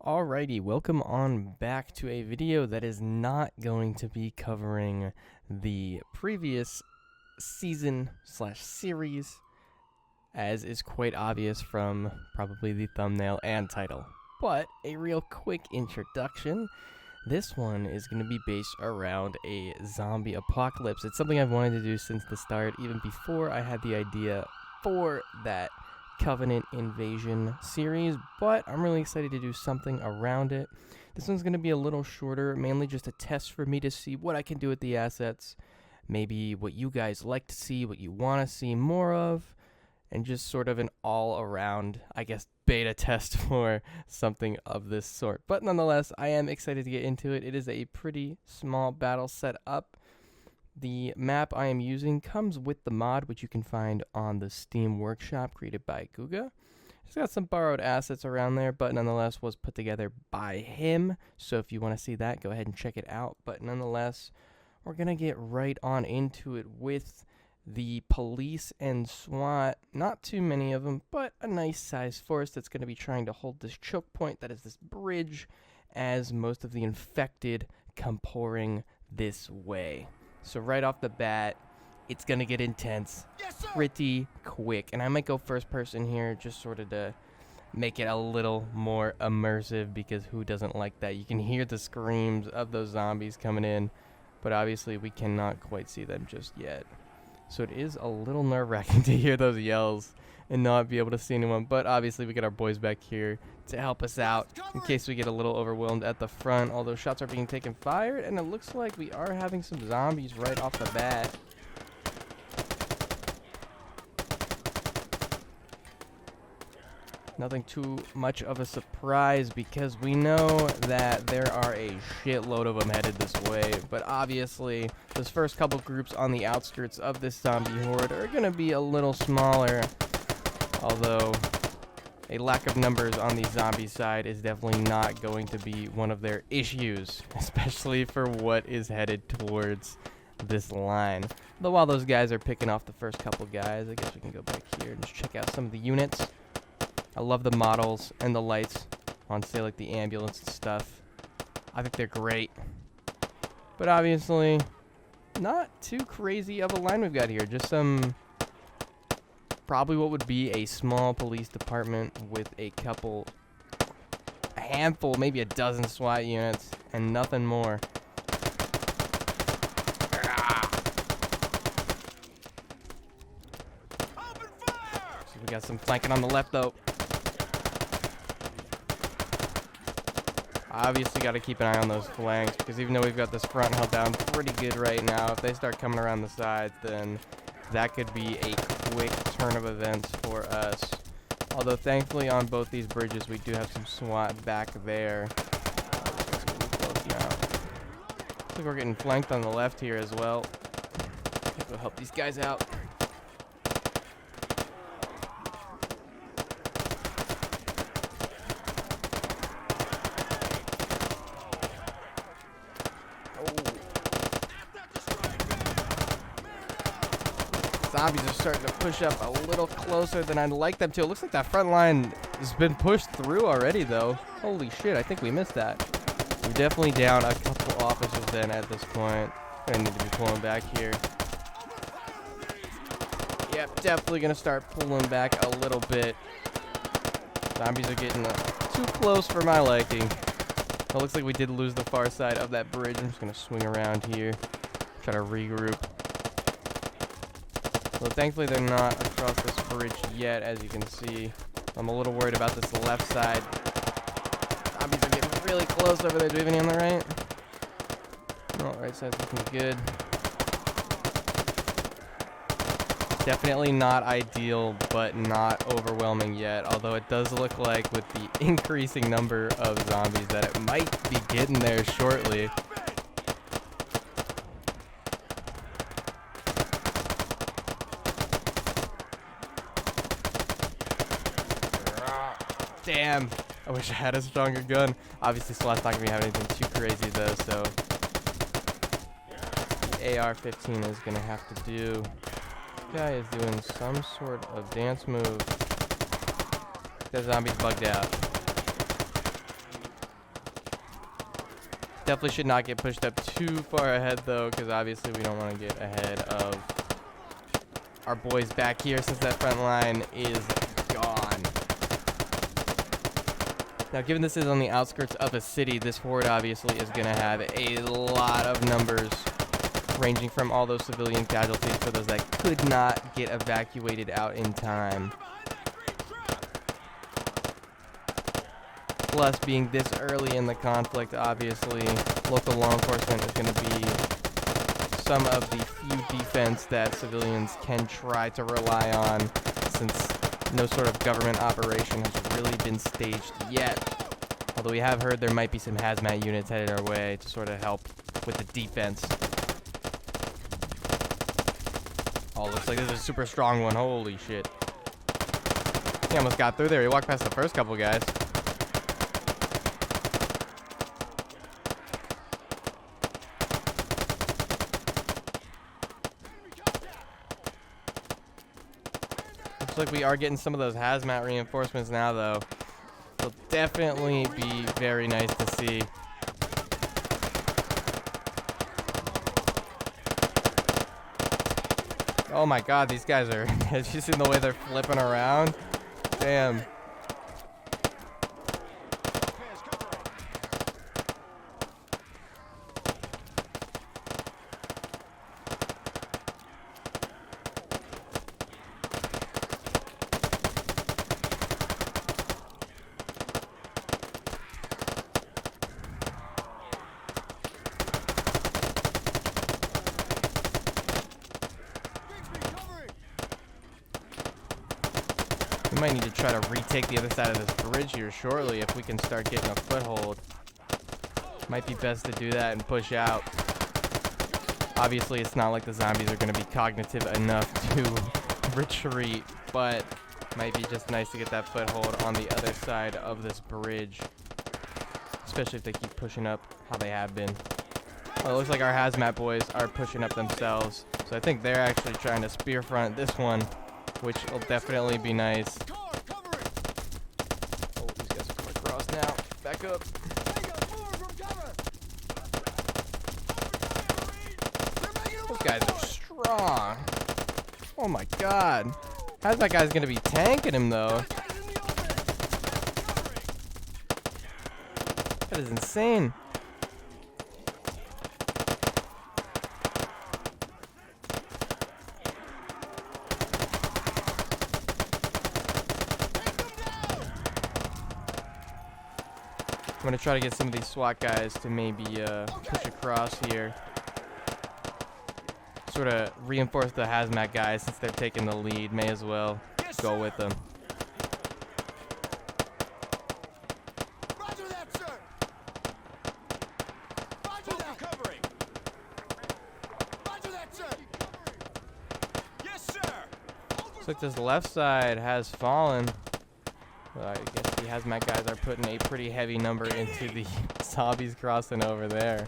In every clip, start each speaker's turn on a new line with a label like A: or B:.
A: Alrighty, welcome on back to a video that is not going to be covering the previous season slash series, as is quite obvious from probably the thumbnail and title. But a real quick introduction. This one is going to be based around a zombie apocalypse. It's something I've wanted to do since the start, even before I had the idea for that Covenant Invasion series, but I'm really excited to do something around it. This one's going to be a little shorter, mainly just a test for me to see what I can do with the assets, maybe what you guys like to see, what you want to see more of, and just sort of an all-around, I guess, beta test for something of this sort. But nonetheless, I am excited to get into it. It is a pretty small battle set up. The map I am using comes with the mod, which you can find on the Steam Workshop created by Guga. It's got some borrowed assets around there, but nonetheless was put together by him. So if you want to see that, go ahead and check it out. But nonetheless, we're going to get right on into it with the police and SWAT. Not too many of them, but a nice sized force that's going to be trying to hold this choke point that is this bridge as most of the infected come pouring this way. So right off the bat, it's going to get intense pretty quick. And I might go first person here just sort of to make it a little more immersive, because who doesn't like that? You can hear the screams of those zombies coming in, but obviously we cannot quite see them just yet. So it is a little nerve-wracking to hear those yells and not be able to see anyone. But obviously we got our boys back here to help us out in case we get a little overwhelmed at the front. Although shots are being taken fired, and it looks like we are having some zombies right off the bat. Nothing too much of a surprise, because we know that there are a shitload of them headed this way. But obviously, those first couple groups on the outskirts of this zombie horde are going to be a little smaller. Although, a lack of numbers on the zombie side is definitely not going to be one of their issues, especially for what is headed towards this line. Though while those guys are picking off the first couple guys, I guess we can go back here and just check out some of the units. I love the models and the lights on, say, like the ambulance and stuff. I think they're great. But obviously, not too crazy of a line we've got here. Just some, probably what would be a small police department with a handful, maybe a dozen SWAT units, and nothing more. So we got some flanking on the left, though. Obviously got to keep an eye on those flanks, because even though we've got this front held down pretty good right now, if they start coming around the sides, then that could be a quick turn of events for us. Although thankfully on both these bridges we do have some SWAT back there. Close now. Looks like we're getting flanked on the left here as well. Go help these guys out. Zombies are starting to push up a little closer than I'd like them to. It looks like that front line has been pushed through already, though. Holy shit, I think we missed that. We're definitely down a couple officers then at this point. Gonna need to be pulling back here. Yep, definitely gonna start pulling back a little bit. Zombies are getting too close for my liking. It looks like we did lose the far side of that bridge. I'm just gonna swing around here, try to regroup. Well, thankfully they're not across this bridge yet, as you can see. I'm a little worried about this left side. Zombies are getting really close over there. Do we have any on the right? No, right side's looking good. Definitely not ideal, but not overwhelming yet. Although it does look like with the increasing number of zombies that it might be getting there shortly. Damn, I wish I had a stronger gun. Obviously, SWAT's not going to be having anything too crazy, though, so the AR-15 is going to have to do. This guy is doing some sort of dance move. The zombie's bugged out. Definitely should not get pushed up too far ahead, though, because obviously we don't want to get ahead of our boys back here since that front line is gone. Now, given this is on the outskirts of a city, this horde obviously is going to have a lot of numbers, ranging from all those civilian casualties for those that could not get evacuated out in time. Plus, being this early in the conflict, obviously, local law enforcement is going to be some of the few defense that civilians can try to rely on, since no sort of government operation has really been staged yet. Although we have heard there might be some hazmat units headed our way to sort of help with the defense. Oh, looks like this is a super strong one. Holy shit. He almost got through there. He walked past the first couple guys. Looks like we are getting some of those hazmat reinforcements now, though. It'll definitely be very nice to see. Oh my god, these guys are... Have you seen the way they're flipping around? Damn. We might need to try to retake the other side of this bridge here shortly if we can start getting a foothold. Might be best to do that and push out. Obviously, it's not like the zombies are going to be cognitive enough to retreat, but might be just nice to get that foothold on the other side of this bridge, especially if they keep pushing up how they have been. Well, it looks like our hazmat boys are pushing up themselves, so I think they're actually trying to spear front this one, which will definitely be nice. Oh, these guys are coming across now. Back up. Those guys are strong. Oh my god. How's that guy's gonna be tanking him, though? That is insane. I'm going to try to get some of these SWAT guys to maybe push across here. Sort of reinforce the hazmat guys since they're taking the lead. May as well go with them.
B: Roger that, sir. Roger that. Covering. Roger that, sir. Yes, sir.
A: Looks like this left side has fallen. I guess the hazmat guys are putting a pretty heavy number into the zombies crossing over there.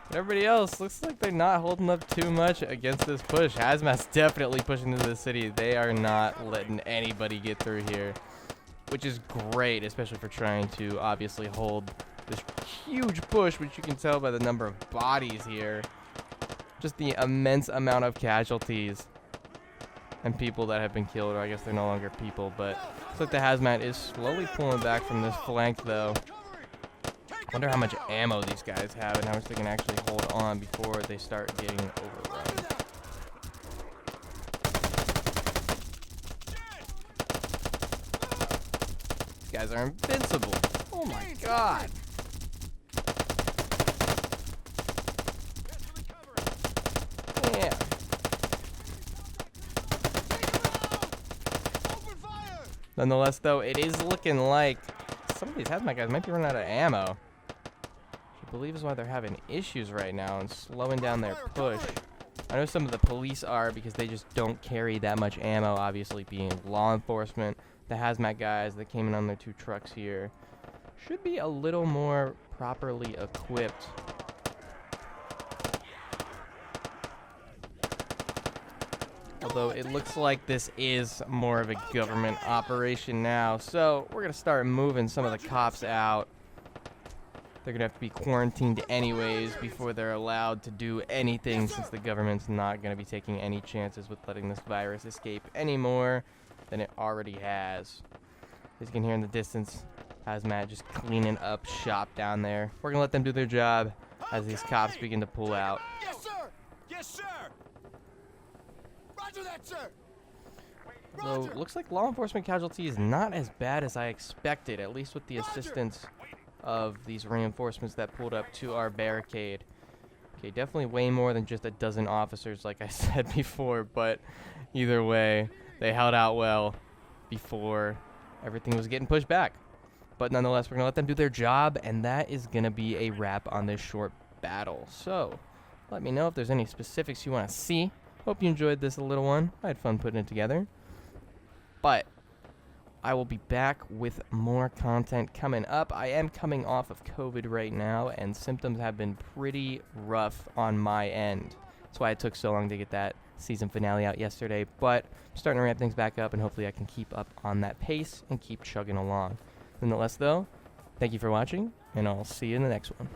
A: But everybody else looks like they're not holding up too much against this push. Hazmat's definitely pushing into the city. They are not letting anybody get through here, which is great, especially for trying to obviously hold this huge push, which you can tell by the number of bodies here. Just the immense amount of casualties and people that have been killed, or I guess they're no longer people, but looks like the hazmat is slowly pulling back from this flank, though. Wonder how much ammo these guys have and how much they can actually hold on before they start getting overrun. These guys are invincible. Oh my god. Yeah. Nonetheless, though, it is looking like some of these hazmat guys might be running out of ammo. Which I believe is why they're having issues right now and slowing down their push. I know some of the police are because they just don't carry that much ammo, obviously being law enforcement. The hazmat guys that came in on their 2 trucks here should be a little more properly equipped. Although it looks like this is more of a government operation now. So we're going to start moving some of the cops out. They're going to have to be quarantined anyways before they're allowed to do anything, since the government's not going to be taking any chances with letting this virus escape any more than it already has. As you can hear in the distance, Hazmat just cleaning up shop down there. We're going to let them do their job as these cops begin to pull out.
B: Yes, sir. Yes, sir. Roger that, sir.
A: So,
B: Roger.
A: looks like law enforcement casualties not as bad as I expected, at least with the assistance of these reinforcements that pulled up to our barricade. Okay, definitely way more than just a dozen officers, like I said before, but either way, they held out well before everything was getting pushed back. But nonetheless, we're going to let them do their job, and that is going to be a wrap on this short battle. So, let me know if there's any specifics you want to see. Hope you enjoyed this little one. I had fun putting it together. But I will be back with more content coming up. I am coming off of COVID right now, and symptoms have been pretty rough on my end. That's why it took so long to get that season finale out yesterday. But I'm starting to ramp things back up, and hopefully I can keep up on that pace and keep chugging along. Nonetheless, though, thank you for watching, and I'll see you in the next one.